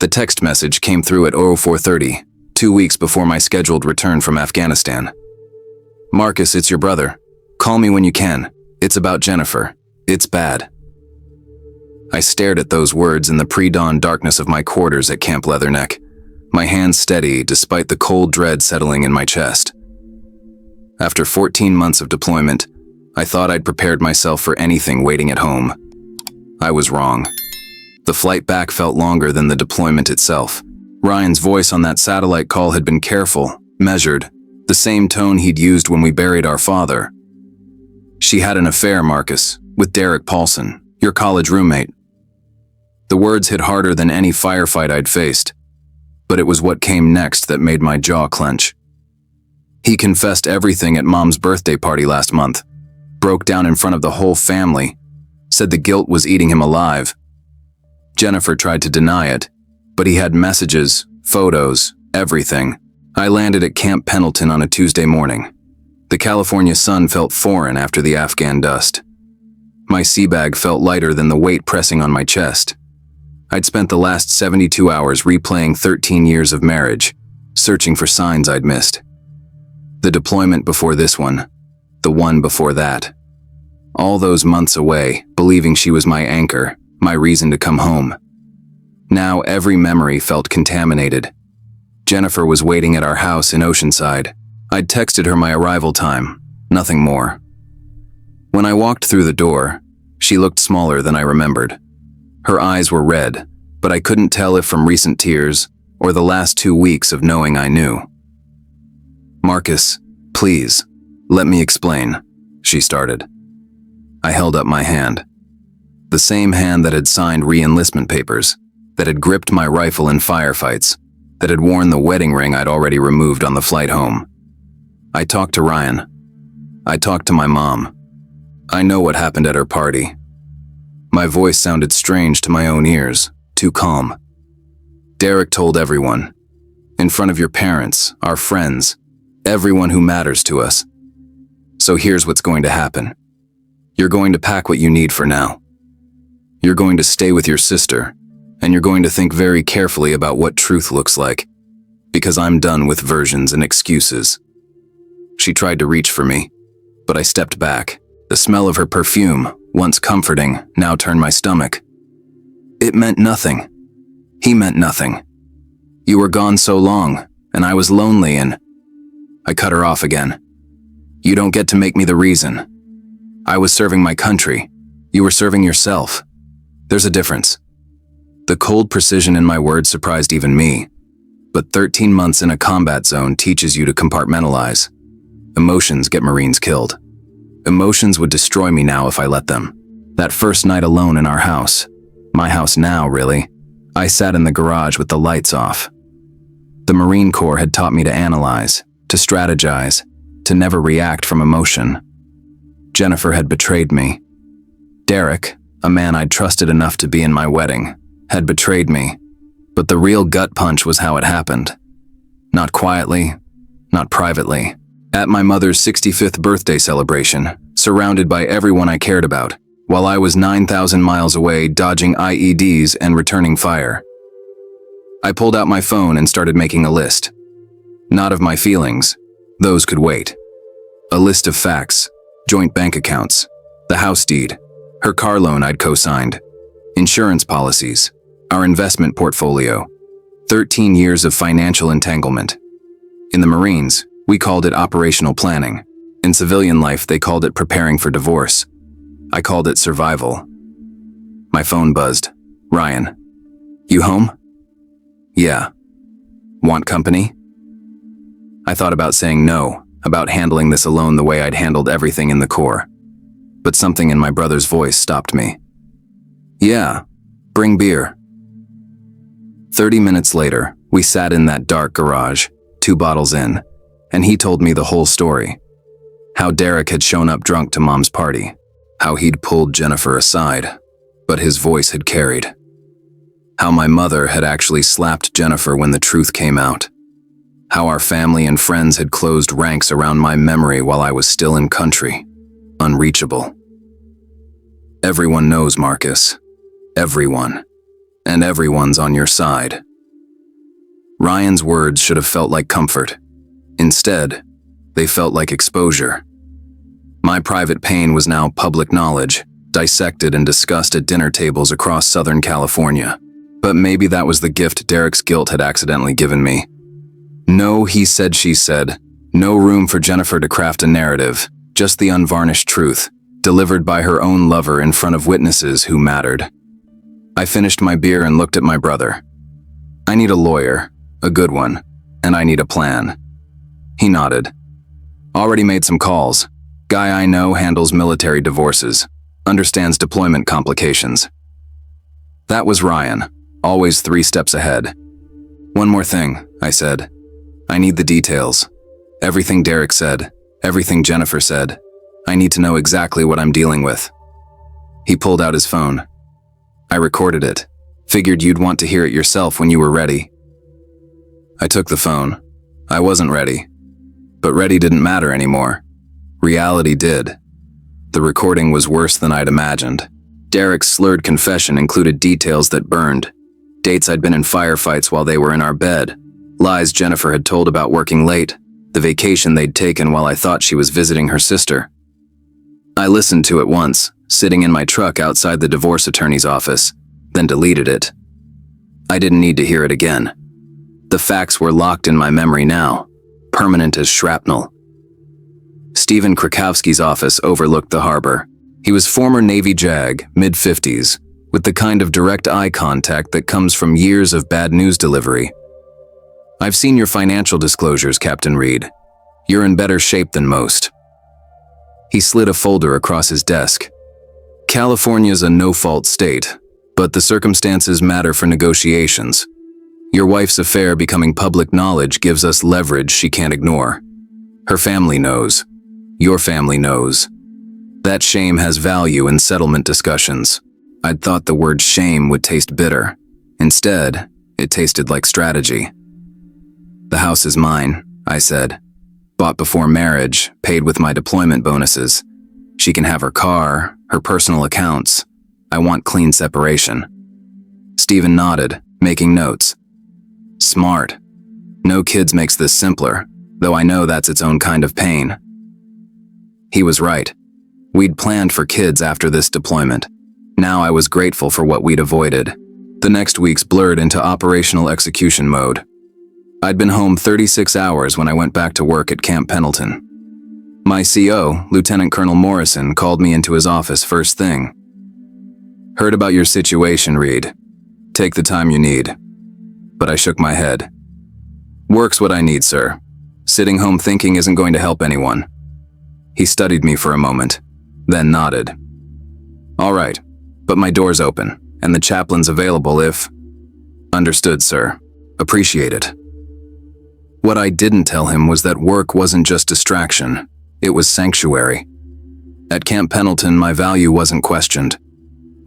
text message came through at 04:30, 2 weeks before my scheduled return from Afghanistan. "Marcus, it's your brother. Call me when you can. It's about Jennifer. It's bad." I stared at those words in the pre-dawn darkness of my quarters at Camp Leatherneck, my hands steady despite the cold dread settling in my chest. After 14 months of deployment, I thought I'd prepared myself for anything waiting at home. I was wrong. The flight back felt longer than the deployment itself. Ryan's voice on that satellite call had been careful, measured, the same tone he'd used when we buried our father. "She had an affair, Marcus, with Derek Paulson, your college roommate." The words hit harder than any firefight I'd faced, but it was what came next that made my jaw clench. He confessed everything at Mom's birthday party last month, broke down in front of the whole family, said the guilt was eating him alive. Jennifer tried to deny it, but he had messages, photos, everything. I landed at Camp Pendleton on a Tuesday morning. The California sun felt foreign after the Afghan dust. My sea bag felt lighter than the weight pressing on my chest. I'd spent the last 72 hours replaying 13 years of marriage, searching for signs I'd missed. The deployment before this one, the one before that. All those months away, believing she was my anchor, my reason to come home. Now every memory felt contaminated. Jennifer was waiting at our house in Oceanside. I'd texted her my arrival time, nothing more. When I walked through the door, she looked smaller than I remembered. Her eyes were red, but I couldn't tell if from recent tears or the last 2 weeks of knowing I knew. "Marcus, please, let me explain," she started. I held up my hand. The same hand that had signed re-enlistment papers, that had gripped my rifle in firefights, that had worn the wedding ring I'd already removed on the flight home. I talked to Ryan. I talked to my mom. I know what happened at her party. My voice sounded strange to my own ears, too calm. "Derek told everyone. In front of your parents, our friends, everyone who matters to us. So here's what's going to happen. You're going to pack what you need for now. You're going to stay with your sister, and you're going to think very carefully about what truth looks like, because I'm done with versions and excuses." She tried to reach for me, but I stepped back. The smell of her perfume, once comforting, now turned my stomach. "It meant nothing. He meant nothing. You were gone so long, and I was lonely and—" I cut her off again. "You don't get to make me the reason. I was serving my country. You were serving yourself. There's a difference." The cold precision in my words surprised even me, but 13 months in a combat zone teaches you to compartmentalize. Emotions get Marines killed. Emotions would destroy me now if I let them. That first night alone in our house, my house now, really, I sat in the garage with the lights off. The Marine Corps had taught me to analyze, to strategize, to never react from emotion. Jennifer had betrayed me. Derek, a man I'd trusted enough to be in my wedding, had betrayed me, but the real gut punch was how it happened. Not quietly, not privately. At my mother's 65th birthday celebration, surrounded by everyone I cared about, while I was 9,000 miles away dodging IEDs and returning fire. I pulled out my phone and started making a list. Not of my feelings, those could wait. A list of facts, joint bank accounts, the house deed, her car loan I'd co-signed, insurance policies, our investment portfolio, 13 years of financial entanglement. In the Marines, we called it operational planning. In civilian life, they called it preparing for divorce. I called it survival. My phone buzzed. "Ryan, you home?" "Yeah." "Want company?" I thought about saying no, about handling this alone the way I'd handled everything in the Corps. But something in my brother's voice stopped me. "Yeah, bring beer." 30 minutes later, we sat in that dark garage, 2 bottles in, and he told me the whole story. How Derek had shown up drunk to Mom's party. How he'd pulled Jennifer aside, but his voice had carried. How my mother had actually slapped Jennifer when the truth came out. How our family and friends had closed ranks around my memory while I was still in country, unreachable. Everyone knows, Marcus. Everyone. And everyone's on your side. Ryan's words should have felt like comfort. Instead, they felt like exposure. My private pain was now public knowledge, dissected and discussed at dinner tables across Southern California. But maybe that was the gift Derek's guilt had accidentally given me. No he said, she said. No room for Jennifer to craft a narrative, just the unvarnished truth, delivered by her own lover in front of witnesses who mattered. I finished my beer and looked at my brother. I need a lawyer, a good one, and I need a plan. He nodded. Already made some calls. Guy I know handles military divorces, understands deployment complications. That was Ryan, always 3 steps ahead. One more thing, I said. I need the details. Everything Derek said, everything Jennifer said. I need to know exactly what I'm dealing with. He pulled out his phone. I recorded it. Figured you'd want to hear it yourself when you were ready. I took the phone. I wasn't ready. But ready didn't matter anymore. Reality did. The recording was worse than I'd imagined. Derek's slurred confession included details that burned. Dates I'd been in firefights while they were in our bed. Lies Jennifer had told about working late. The vacation they'd taken while I thought she was visiting her sister. I listened to it once, sitting in my truck outside the divorce attorney's office, then deleted it. I didn't need to hear it again. The facts were locked in my memory now, permanent as shrapnel. Stephen Krakowski's office overlooked the harbor. He was former Navy JAG, mid-50s, with the kind of direct eye contact that comes from years of bad news delivery. I've seen your financial disclosures, Captain Reed. You're in better shape than most. He slid a folder across his desk. California's a no-fault state, but the circumstances matter for negotiations. Your wife's affair becoming public knowledge gives us leverage she can't ignore. Her family knows. Your family knows. That shame has value in settlement discussions. I'd thought the word shame would taste bitter. Instead, it tasted like strategy. The house is mine, I said. Bought before marriage, paid with my deployment bonuses. She can have her car, her personal accounts. I want clean separation. Stephen nodded, making notes. Smart. No kids makes this simpler, though I know that's its own kind of pain. He was right. We'd planned for kids after this deployment. Now I was grateful for what we'd avoided. The next weeks blurred into operational execution mode. I'd been home 36 hours when I went back to work at Camp Pendleton. My CO, Lieutenant Colonel Morrison, called me into his office first thing. Heard about your situation, Reed. Take the time you need. But I shook my head. Work's what I need, sir. Sitting home thinking isn't going to help anyone. He studied me for a moment, then nodded. All right, but my door's open, and the chaplain's available if… Understood, sir. Appreciate it. What I didn't tell him was that work wasn't just distraction, it was sanctuary. At Camp Pendleton, my value wasn't questioned.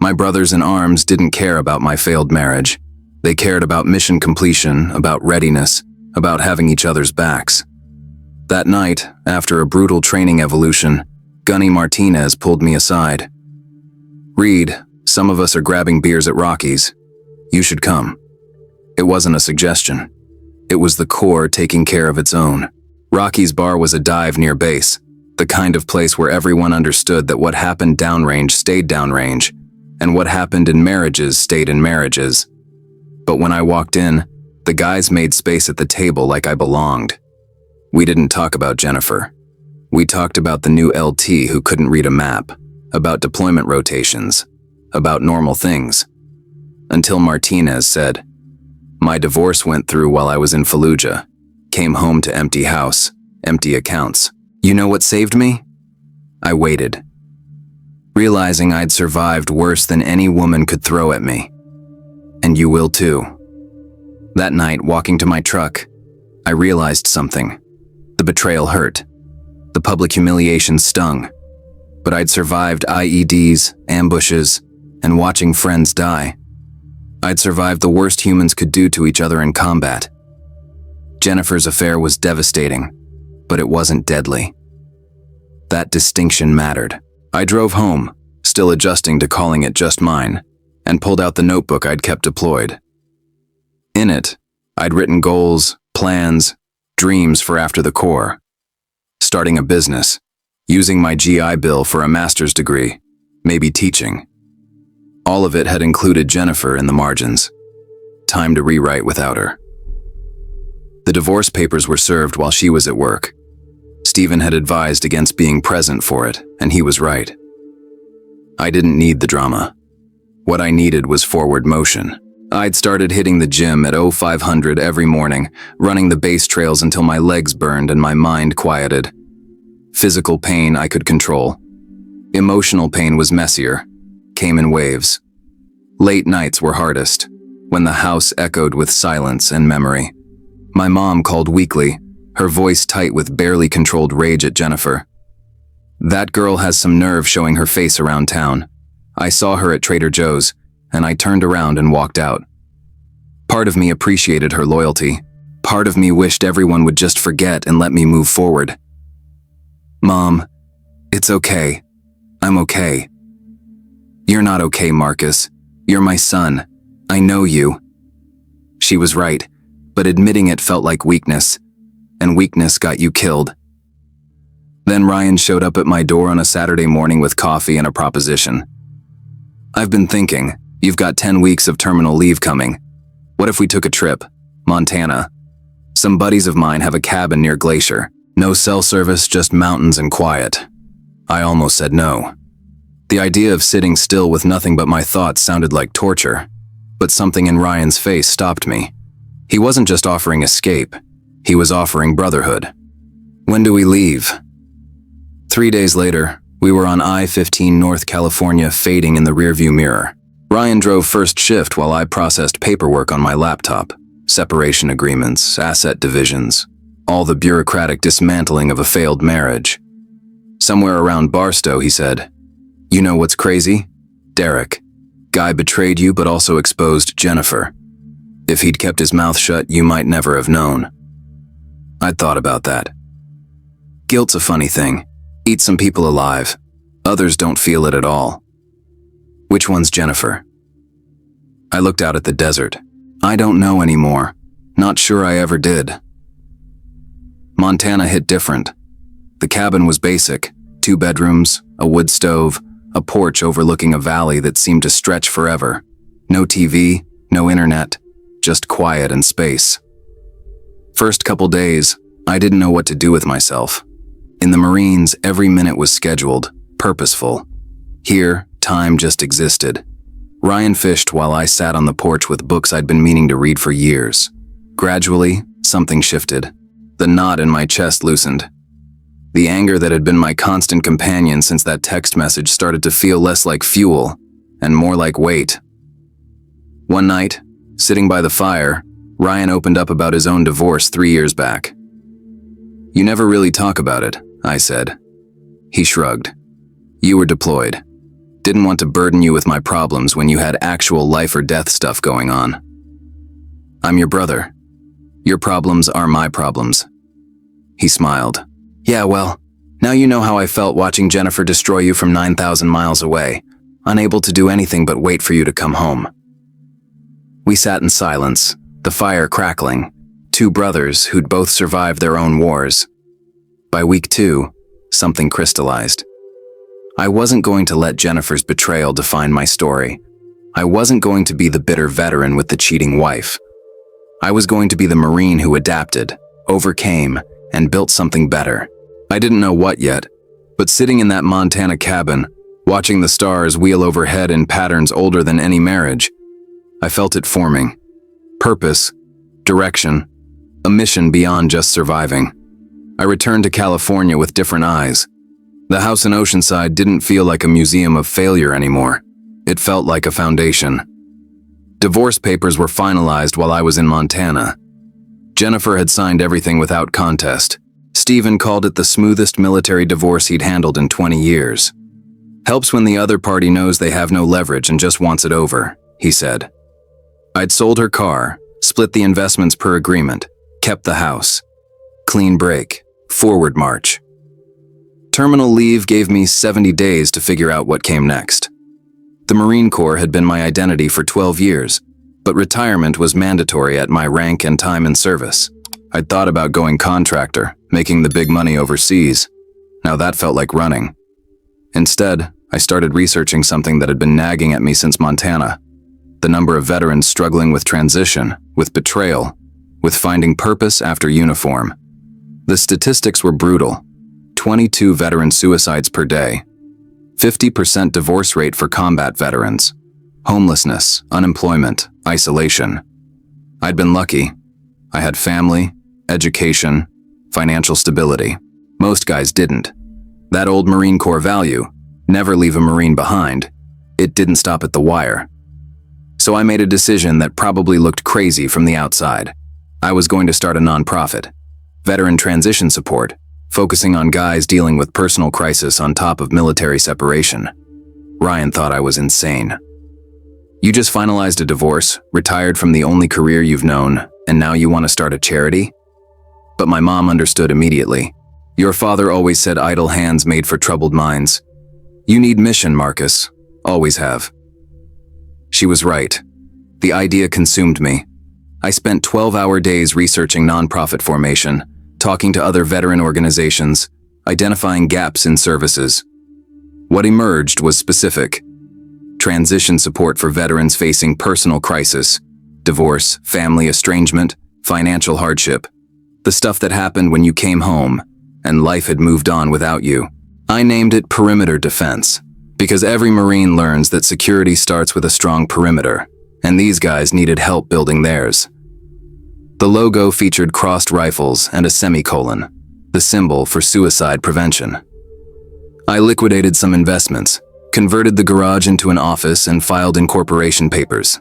My brothers in arms didn't care about my failed marriage. They cared about mission completion, about readiness, about having each other's backs. That night, after a brutal training evolution, Gunny Martinez pulled me aside. Reed, some of us are grabbing beers at Rocky's. You should come. It wasn't a suggestion. It was the Corps taking care of its own. Rocky's bar was a dive near base, the kind of place where everyone understood that what happened downrange stayed downrange, and what happened in marriages stayed in marriages. But when I walked in, the guys made space at the table like I belonged. We didn't talk about Jennifer. We talked about the new LT who couldn't read a map, about deployment rotations, about normal things. Until Martinez said, "My divorce went through while I was in Fallujah. Came home to empty house, empty accounts. You know what saved me?" I waited, realizing I'd survived worse than any woman could throw at me. And you will too. That night, walking to my truck, I realized something. The betrayal hurt. The public humiliation stung. But I'd survived IEDs, ambushes, and watching friends die. I'd survived the worst humans could do to each other in combat. Jennifer's affair was devastating, but it wasn't deadly. That distinction mattered. I drove home, still adjusting to calling it just mine, and pulled out the notebook I'd kept deployed. In it, I'd written goals, plans, dreams for after the Corps. Starting a business, using my GI Bill for a master's degree, maybe teaching. All of it had included Jennifer in the margins. Time to rewrite without her. The divorce papers were served while she was at work. Stephen had advised against being present for it, and he was right. I didn't need the drama. What I needed was forward motion. I'd started hitting the gym at 0500 every morning, running the base trails until my legs burned and my mind quieted. Physical pain I could control. Emotional pain was messier, came in waves. Late nights were hardest, when the house echoed with silence and memory. My mom called weekly, her voice tight with barely controlled rage at Jennifer. That girl has some nerve showing her face around town. I saw her at Trader Joe's, and I turned around and walked out. Part of me appreciated her loyalty. Part of me wished everyone would just forget and let me move forward. Mom, it's okay. I'm okay. You're not okay, Marcus. You're my son. I know you. She was right, but admitting it felt like weakness, and weakness got you killed. Then Ryan showed up at my door on a Saturday morning with coffee and a proposition. I've been thinking, you've got 10 weeks of terminal leave coming. What if we took a trip? Montana. Some buddies of mine have a cabin near Glacier. No cell service, just mountains and quiet. I almost said no. The idea of sitting still with nothing but my thoughts sounded like torture, but something in Ryan's face stopped me. He wasn't just offering escape, he was offering brotherhood. When do we leave? 3 days later, we were on I-15 North California fading in the rearview mirror. Ryan drove first shift while I processed paperwork on my laptop. Separation agreements, asset divisions, all the bureaucratic dismantling of a failed marriage. Somewhere around Barstow, he said, "You know what's crazy? Derek. Guy betrayed you but also exposed Jennifer. If he'd kept his mouth shut, you might never have known." I'd thought about that. Guilt's a funny thing. Eats some people alive. Others don't feel it at all. Which one's Jennifer? I looked out at the desert. I don't know anymore. Not sure I ever did. Montana hit different. The cabin was basic. 2 bedrooms, a wood stove, a porch overlooking a valley that seemed to stretch forever. No TV, no internet, just quiet and space. First couple days, I didn't know what to do with myself. In the Marines, every minute was scheduled, purposeful. Here, time just existed. Ryan fished while I sat on the porch with books I'd been meaning to read for years. Gradually, something shifted. The knot in my chest loosened. The anger that had been my constant companion since that text message started to feel less like fuel and more like weight. One night, sitting by the fire, Ryan opened up about his own divorce 3 years back. "You never really talk about it," I said. He shrugged. "You were deployed. Didn't want to burden you with my problems when you had actual life or death stuff going on. I'm your brother. Your problems are my problems." He smiled. "Yeah, well, now you know how I felt watching Jennifer destroy you from 9,000 miles away, unable to do anything but wait for you to come home." We sat in silence, the fire crackling, 2 brothers who'd both survived their own wars. By week 2, something crystallized. I wasn't going to let Jennifer's betrayal define my story. I wasn't going to be the bitter veteran with the cheating wife. I was going to be the Marine who adapted, overcame, and built something better. I didn't know what yet, but sitting in that Montana cabin, watching the stars wheel overhead in patterns older than any marriage, I felt it forming. Purpose, direction, a mission beyond just surviving. I returned to California with different eyes. The house in Oceanside didn't feel like a museum of failure anymore. It felt like a foundation. Divorce papers were finalized while I was in Montana. Jennifer had signed everything without contest. Stephen called it the smoothest military divorce he'd handled in 20 years. "Helps when the other party knows they have no leverage and just wants it over," he said. I'd sold her car, split the investments per agreement, kept the house. Clean break, forward march. Terminal leave gave me 70 days to figure out what came next. The Marine Corps had been my identity for 12 years. But retirement was mandatory at my rank and time in service. I'd thought about going contractor, making the big money overseas. Now that felt like running. Instead, I started researching something that had been nagging at me since Montana. The number of veterans struggling with transition, with betrayal, with finding purpose after uniform. The statistics were brutal. 22 veteran suicides per day. 50% divorce rate for combat veterans. Homelessness, unemployment, isolation. I'd been lucky. I had family, education, financial stability. Most guys didn't. That old Marine Corps value, never leave a Marine behind, it didn't stop at the wire. So I made a decision that probably looked crazy from the outside. I was going to start a nonprofit, veteran transition support, focusing on guys dealing with personal crisis on top of military separation. Ryan thought I was insane. You just finalized a divorce, retired from the only career you've known, and now you want to start a charity? But my mom understood immediately. Your father always said idle hands made for troubled minds. You need mission, Marcus. Always have. She was right. The idea consumed me. I spent 12-hour days researching nonprofit formation, talking to other veteran organizations, identifying gaps in services. What emerged was specific. Transition support for veterans facing personal crisis, divorce, family estrangement, financial hardship. The stuff that happened when you came home and life had moved on without you. I named it perimeter defense, because every Marine learns that security starts with a strong perimeter, and these guys needed help building theirs. The logo featured crossed rifles and a semicolon, the symbol for suicide prevention. I liquidated some investments, converted the garage into an office, and filed incorporation papers.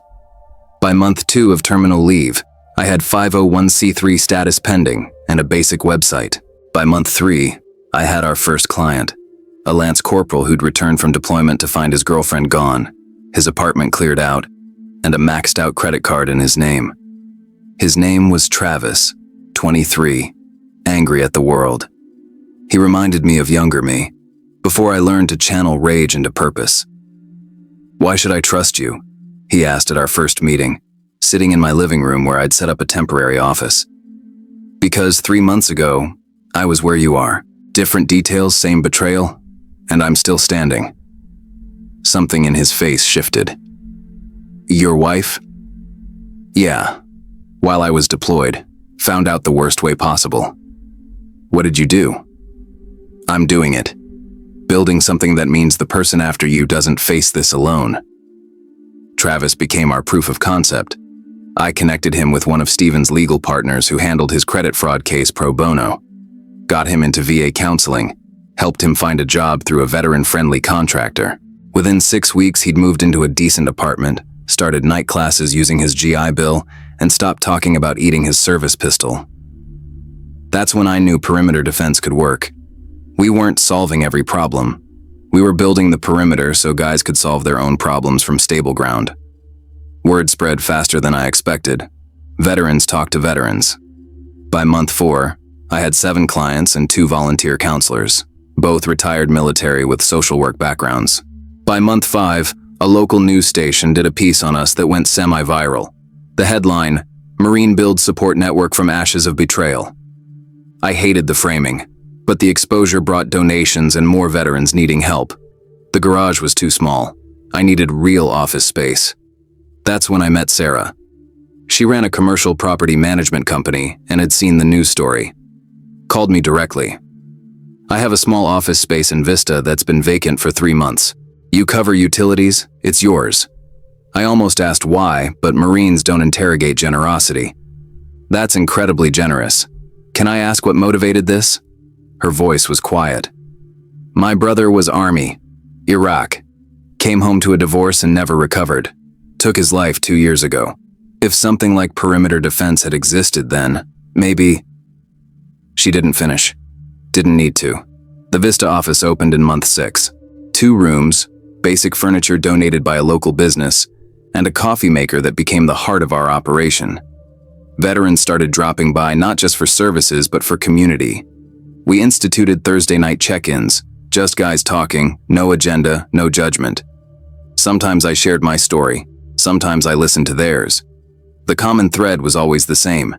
By month 2 of terminal leave, I had 501c3 status pending and a basic website. By month 3, I had our first client, a Lance Corporal who'd returned from deployment to find his girlfriend gone, his apartment cleared out, and a maxed out credit card in his name. His name was Travis, 23, angry at the world. He reminded me of younger me, before I learned to channel rage into purpose. "Why should I trust you?" he asked at our first meeting, sitting in my living room where I'd set up a temporary office. "Because 3 months ago, I was where you are. Different details, same betrayal, and I'm still standing." Something in his face shifted. "Your wife?" "Yeah. While I was deployed, found out the worst way possible." "What did you do?" "I'm doing it. Building something that means the person after you doesn't face this alone." Travis became our proof of concept. I connected him with one of Steven's legal partners who handled his credit fraud case pro bono. Got him into VA counseling, helped him find a job through a veteran-friendly contractor. Within 6 weeks, he'd moved into a decent apartment, started night classes using his GI Bill, and stopped talking about eating his service pistol. That's when I knew perimeter defense could work. We weren't solving every problem. We were building the perimeter so guys could solve their own problems from stable ground. Word spread faster than I expected. Veterans talked to veterans. By month 4, I had 7 clients and 2 volunteer counselors, both retired military with social work backgrounds. By month 5, a local news station did a piece on us that went semi-viral. The headline, "Marine Builds Support Network from Ashes of Betrayal." I hated the framing, but the exposure brought donations and more veterans needing help. The garage was too small. I needed real office space. That's when I met Sarah. She ran a commercial property management company and had seen the news story. Called me directly. "I have a small office space in Vista that's been vacant for 3 months. You cover utilities, it's yours." I almost asked why, but Marines don't interrogate generosity. "That's incredibly generous. Can I ask what motivated this?" Her voice was quiet. "My brother was Army, Iraq. Came home to a divorce and never recovered. Took his life 2 years ago. If something like perimeter defense had existed then, maybe..." She didn't finish. Didn't need to. The Vista office opened in month 6. 2 rooms, basic furniture donated by a local business, and a coffee maker that became the heart of our operation. Veterans started dropping by not just for services but for community. We instituted Thursday night check-ins, just guys talking, no agenda, no judgment. Sometimes I shared my story, sometimes I listened to theirs, The common thread was always the same.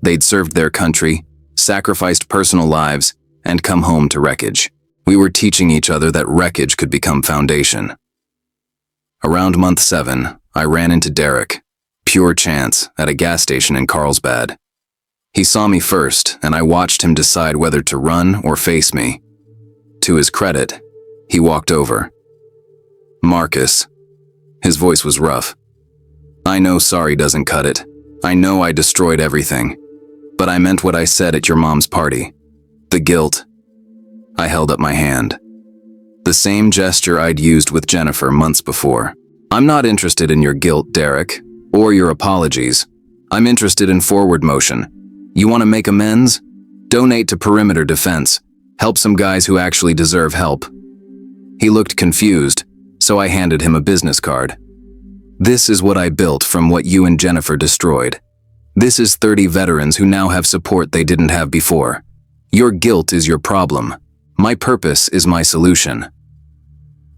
They'd served their country, sacrificed personal lives, and come home to wreckage. We were teaching each other that wreckage could become foundation. Around month 7, I ran into Derek, pure chance, at a gas station in Carlsbad. He saw me first, and I watched him decide whether to run or face me. To his credit, he walked over. "Marcus." His voice was rough. "I know sorry doesn't cut it. I know I destroyed everything. But I meant what I said at your mom's party. The guilt." I held up my hand. The same gesture I'd used with Jennifer months before. "I'm not interested in your guilt, Derek, or your apologies. I'm interested in forward motion. You want to make amends? Donate to Perimeter Defense. Help some guys who actually deserve help." He looked confused, so I handed him a business card. "This is what I built from what you and Jennifer destroyed. This is 30 veterans who now have support they didn't have before. Your guilt is your problem. My purpose is my solution."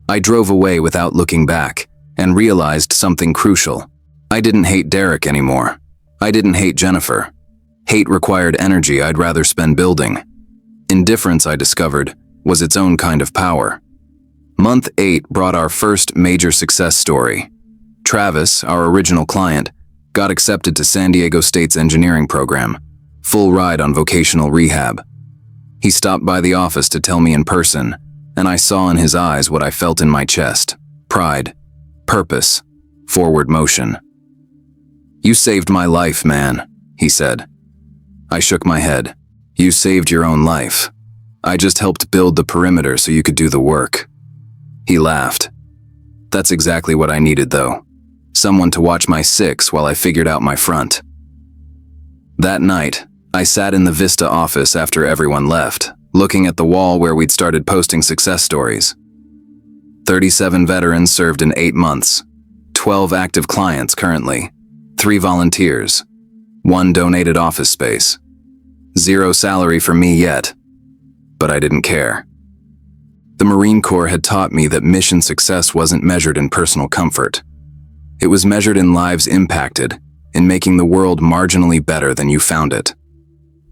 I drove away without looking back and realized something crucial. I didn't hate Derek anymore. I didn't hate Jennifer. Hate required energy I'd rather spend building. Indifference, I discovered, was its own kind of power. Month 8 brought our first major success story. Travis, our original client, got accepted to San Diego State's engineering program, full ride on vocational rehab. He stopped by the office to tell me in person, and I saw in his eyes what I felt in my chest: pride, purpose, forward motion. "You saved my life, man," he said. I shook my head. "You saved your own life. I just helped build the perimeter so you could do the work." He laughed. "That's exactly what I needed, though. Someone to watch my 6 while I figured out my front." That night, I sat in the Vista office after everyone left, looking at the wall where we'd started posting success stories. 37 veterans served in 8 months, 12 active clients currently, 3 volunteers, 1 donated office space. 0 salary for me yet, but I didn't care. The Marine Corps had taught me that mission success wasn't measured in personal comfort. It was measured in lives impacted, in making the world marginally better than you found it.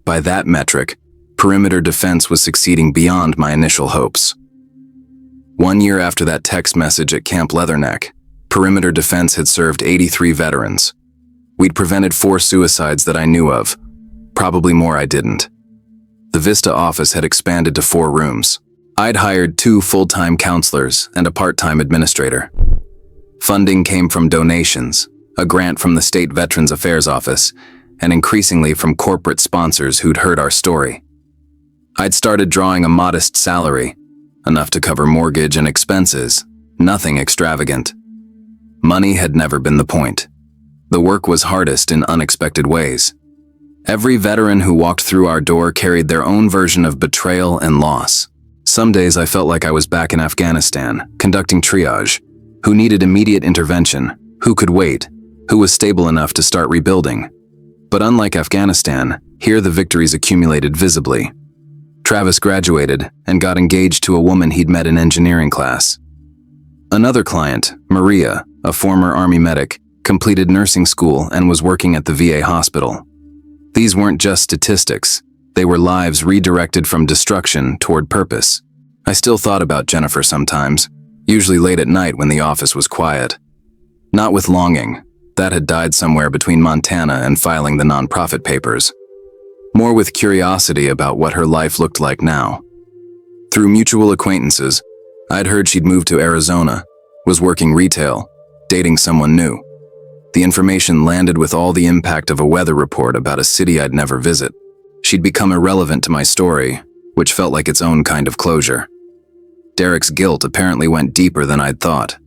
By that metric, Perimeter Defense was succeeding beyond my initial hopes. 1 year after that text message at Camp Leatherneck, Perimeter Defense had served 83 veterans. We'd prevented 4 suicides that I knew of, probably more I didn't. The Vista office had expanded to 4 rooms. I'd hired 2 full-time counselors and a part-time administrator. Funding came from donations, a grant from the State Veterans Affairs Office, and increasingly from corporate sponsors who'd heard our story. I'd started drawing a modest salary, enough to cover mortgage and expenses, nothing extravagant. Money had never been the point. The work was hardest in unexpected ways. Every veteran who walked through our door carried their own version of betrayal and loss. Some days I felt like I was back in Afghanistan, conducting triage. Who needed immediate intervention? Who could wait? Who was stable enough to start rebuilding? But unlike Afghanistan, here the victories accumulated visibly. Travis graduated and got engaged to a woman he'd met in engineering class. Another client, Maria, a former Army medic, completed nursing school and was working at the VA hospital. These weren't just statistics. They were lives redirected from destruction toward purpose. I still thought about Jennifer sometimes, usually late at night when the office was quiet. Not with longing. That had died somewhere between Montana and filing the nonprofit papers. More with curiosity about what her life looked like now. Through mutual acquaintances, I'd heard she'd moved to Arizona, was working retail, dating someone new. The information landed with all the impact of a weather report about a city I'd never visit. She'd become irrelevant to my story, which felt like its own kind of closure. Derek's guilt apparently went deeper than I'd thought.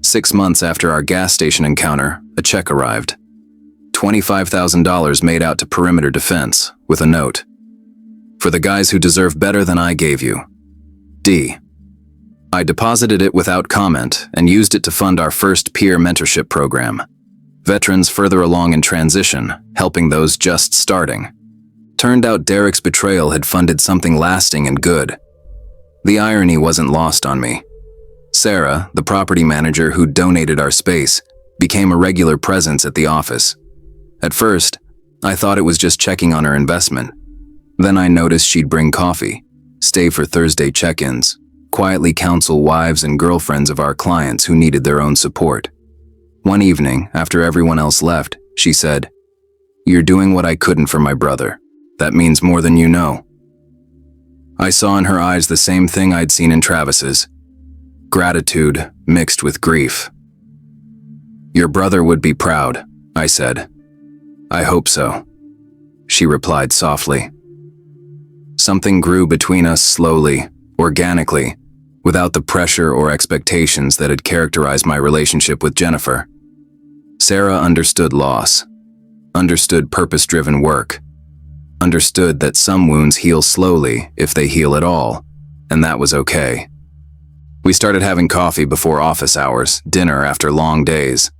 6 months after our gas station encounter, a check arrived. $25,000 made out to Perimeter Defense, with a note. "For the guys who deserve better than I gave you. D." I deposited it without comment and used it to fund our first peer mentorship program. Veterans further along in transition, helping those just starting. Turned out Derek's betrayal had funded something lasting and good. The irony wasn't lost on me. Sarah, the property manager who donated our space, became a regular presence at the office. At first, I thought it was just checking on her investment. Then I noticed she'd bring coffee, stay for Thursday check-ins, quietly counsel wives and girlfriends of our clients who needed their own support. One evening, after everyone else left, she said, "You're doing what I couldn't for my brother. That means more than you know." I saw in her eyes the same thing I'd seen in Travis's. Gratitude mixed with grief. "Your brother would be proud," I said. "I hope so," she replied softly. Something grew between us slowly, organically, without the pressure or expectations that had characterized my relationship with Jennifer. Sarah understood loss, understood purpose-driven work, understood that some wounds heal slowly if they heal at all, and that was okay. We started having coffee before office hours, dinner after long days.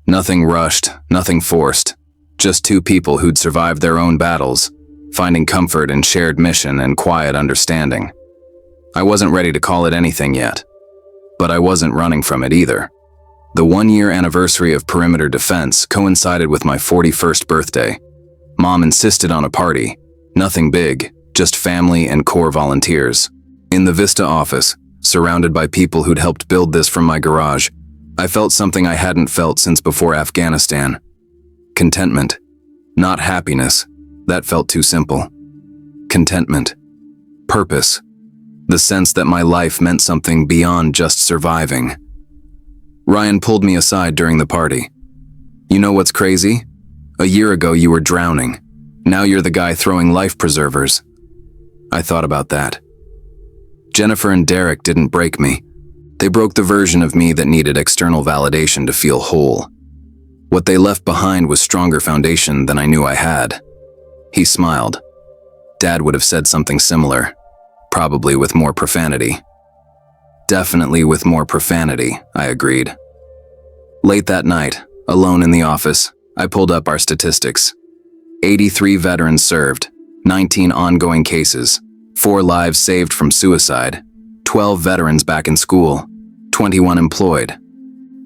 Nothing rushed, nothing forced, just two people who'd survived their own battles, finding comfort in shared mission and quiet understanding. I wasn't ready to call it anything yet, but I wasn't running from it either. The 1-year anniversary of Perimeter Defense coincided with my 41st birthday. Mom insisted on a party, nothing big, just family and core volunteers. In the Vista office, surrounded by people who'd helped build this from my garage, I felt something I hadn't felt since before Afghanistan. Contentment. Not happiness. That felt too simple. Contentment. Purpose. The sense that my life meant something beyond just surviving. Ryan pulled me aside during the party. "You know what's crazy? A year ago you were drowning. Now you're the guy throwing life preservers." I thought about that. Jennifer and Derek didn't break me. They broke the version of me that needed external validation to feel whole. What they left behind was stronger foundation than I knew I had. He smiled. Dad would have said something similar, probably with more profanity. Definitely with more profanity, I agreed. Late that night, alone in the office, I pulled up our statistics. 83 veterans served, 19 ongoing cases, 4 lives saved from suicide, 12 veterans back in school, 21 employed.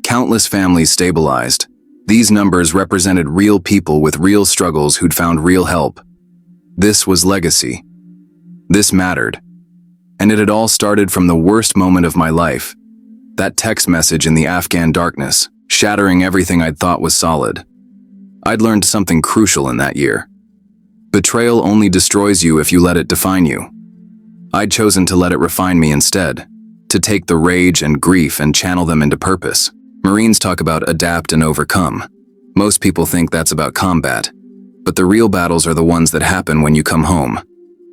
Countless families stabilized. These numbers represented real people with real struggles who'd found real help. This was legacy. This mattered. And it had all started from the worst moment of my life. That text message in the Afghan darkness, shattering everything I'd thought was solid. I'd learned something crucial in that year. Betrayal only destroys you if you let it define you. I'd chosen to let it refine me instead, to take the rage and grief and channel them into purpose. Marines talk about adapt and overcome. Most people think that's about combat, but the real battles are the ones that happen when you come home,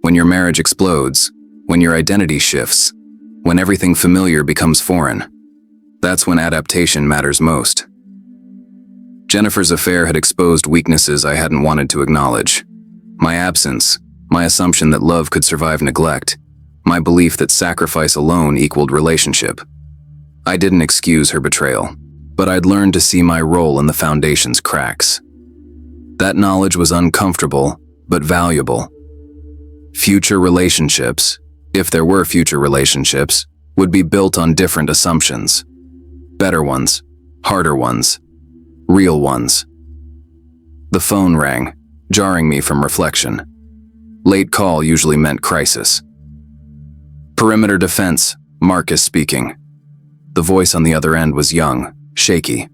when your marriage explodes, when your identity shifts, when everything familiar becomes foreign. That's when adaptation matters most. Jennifer's affair had exposed weaknesses I hadn't wanted to acknowledge. My absence, my assumption that love could survive neglect, my belief that sacrifice alone equaled relationship. I didn't excuse her betrayal, but I'd learned to see my role in the foundation's cracks. That knowledge was uncomfortable, but valuable. Future relationships, if there were future relationships, would be built on different assumptions. Better ones, harder ones, real ones. The phone rang, jarring me from reflection. Late call usually meant crisis. Perimeter Defense, Marcus speaking. The voice on the other end was young, shaky.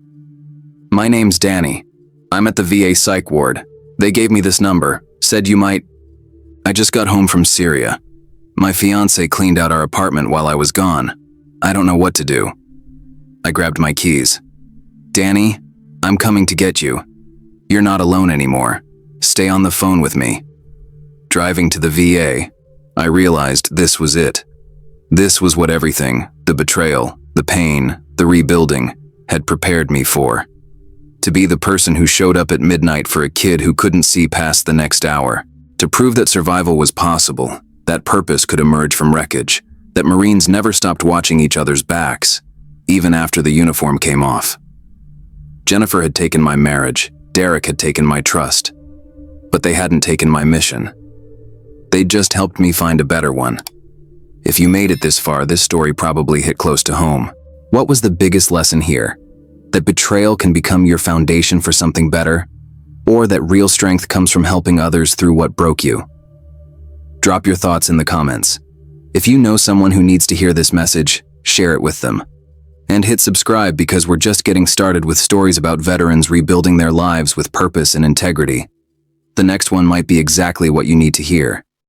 "My name's Danny. I'm at the VA psych ward. They gave me this number, said you might..." "I just got home from Syria. My fiancé cleaned out our apartment while I was gone. I don't know what to do." I grabbed my keys. "Danny, I'm coming to get you. You're not alone anymore. Stay on the phone with me." Driving to the VA, I realized this was it. This was what everything, the betrayal, the pain, the rebuilding, had prepared me for. To be the person who showed up at midnight for a kid who couldn't see past the next hour. To prove that survival was possible, that purpose could emerge from wreckage, that Marines never stopped watching each other's backs, even after the uniform came off. Jennifer had taken my marriage, Derek had taken my trust, but they hadn't taken my mission. They'd just helped me find a better one. If you made it this far, this story probably hit close to home. What was the biggest lesson here? That betrayal can become your foundation for something better, or that real strength comes from helping others through what broke you. Drop your thoughts in the comments. If you know someone who needs to hear this message, share it with them. And hit subscribe because we're just getting started with stories about veterans rebuilding their lives with purpose and integrity. The next one might be exactly what you need to hear.